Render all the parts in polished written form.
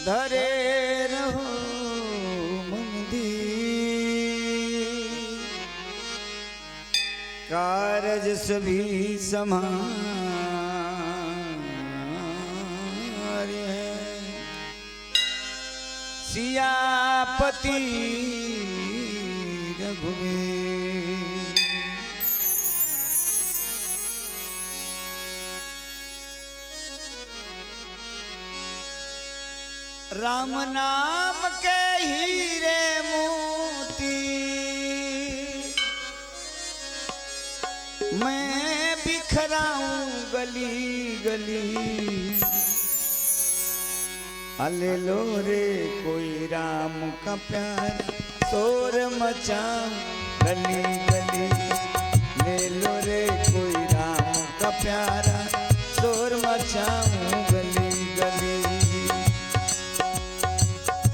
धरे रहो कारज सभी समारे सियापति रघुवीर। राम नाम के हीरे मोती मैं बिखराऊं गली गली। अले लो रे कोई राम का प्यार शोर मचाऊं गली गली। ले लो रे कोई राम का प्यारा शोर मचाऊं गली गली।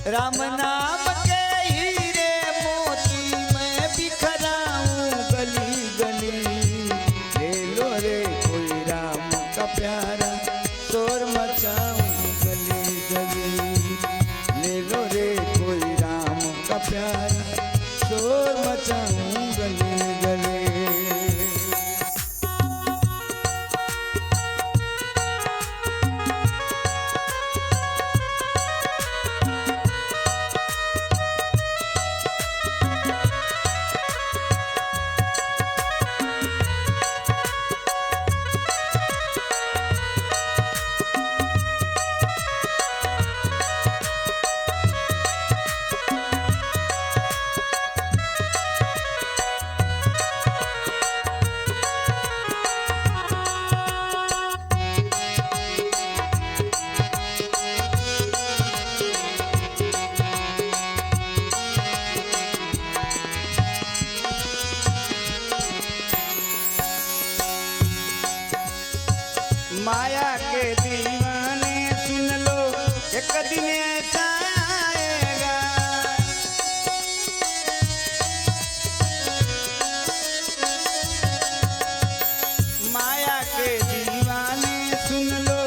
राम नाम के हीरे मोती मैं बिखराऊं गली गली। ले लो रे कोई राम का प्यारा शोर मचाऊं गली गली। ले लो रे कोई राम का प्यारा शोर मचाऊं गली गली। माया के दीवाने सुन लो एक दिन ऐसा आएगा। माया के दीवाने सुन लो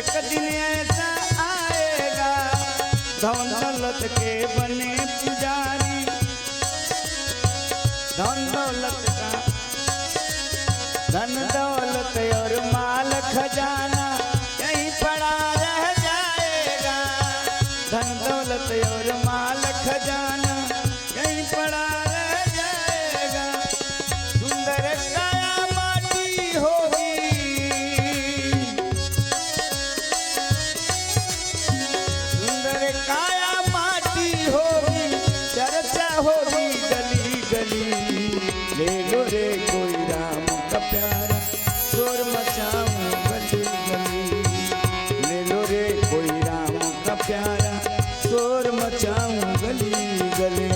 एक दिन ऐसा आएगा। धन दौलत के बने पुजारी धन दौलत का धन दौलत और माल खजाना यहीं पड़ा रह जाएगा। धन दौलत और माल खजाना यहीं पड़ा रह जाएगा। सुंदर काया माटी होगी सुंदर काया माटी होगी चर्चा होगी गली गली। ले लो रे कोई राम का प्यारा शोर मचाऊं गली गली। ले लो रे कोई राम का प्यारा शोर मचाऊं गली गली।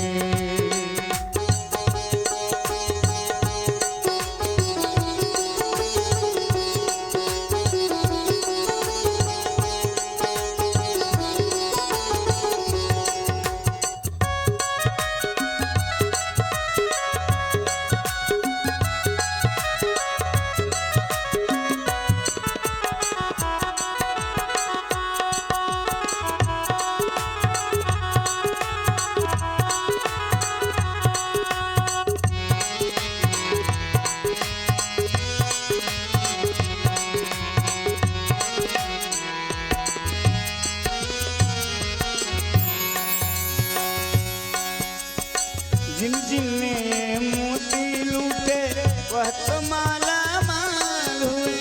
जिन जिन ने मोती लूटे वह तो माला माल हुए।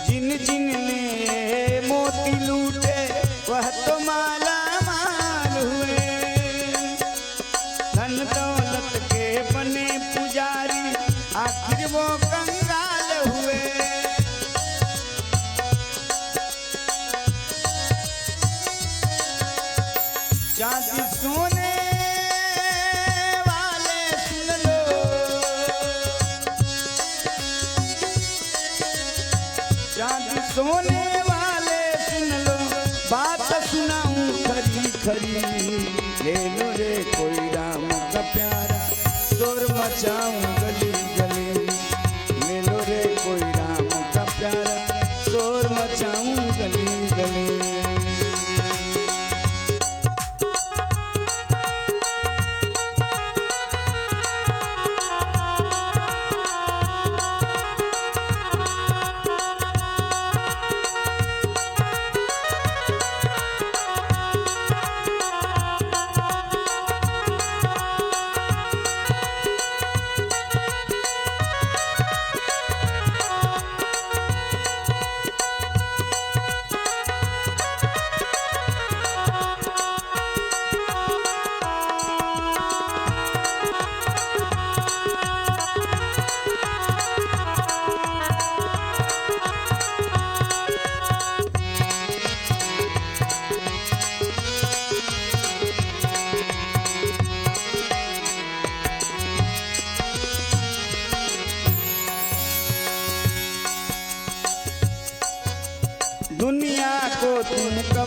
जिन जिन ने मोती लूटे वह तो माला माल हुए। धन दौलत के बने पुजारी आखिर वो कंगाल हुए। चांदी सोने वाले सुन लो चांदी सोने वाले सुन लो बात सुनाऊं खरी खरी। ले लो रे कोई राम का प्यारा शोर मचाऊं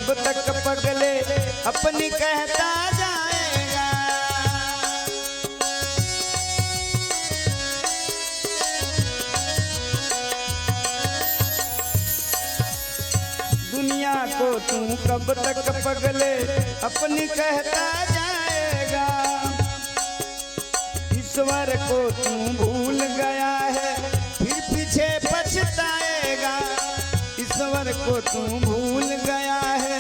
कब तक पगले अपनी कहता जाएगा। दुनिया को तू कब तक पगले अपनी कहता जाएगा। ईश्वर को तू भूल गया है फिर पीछे पछताएगा। ईश्वर को तू भूल गया है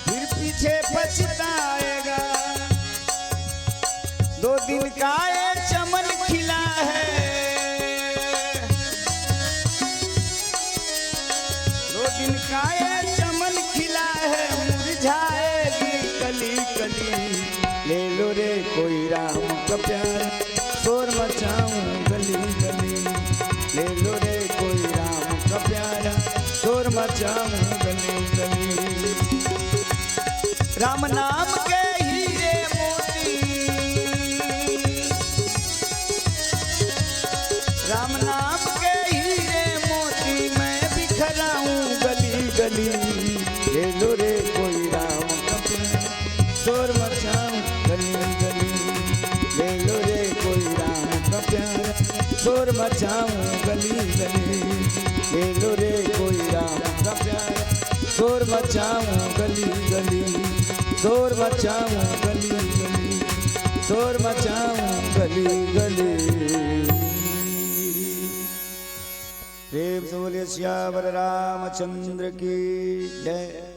फिर पीछे पछताएगा। 2 दिन का ये चमन खिला है, 2 दिन का ये चमन खिला है, मुरझाएगी कली कली। ले लो रे कोई राम का प्यार, शोर मचाऊं गली गली। ले लो रे कोई राम का प्यारा, शोर मचाऊं गली गली। राम नाम के हीरे मोती, राम नाम के हीरे मोती मैं बिखराऊं गली गली। ले लो रे कोई राम का प्यारा, शोर मचाऊं गली गली। ले लो रे कोई राम का प्यारा, शोर मचाऊं गली गली। ले लो रे कोई राम का प्यारा, शोर मचाऊं गली गली। शोर मचाऊं गली गली, शोर मचाऊं गली गली। प्रेम से बोलिए सियावर रामचंद्र की जय।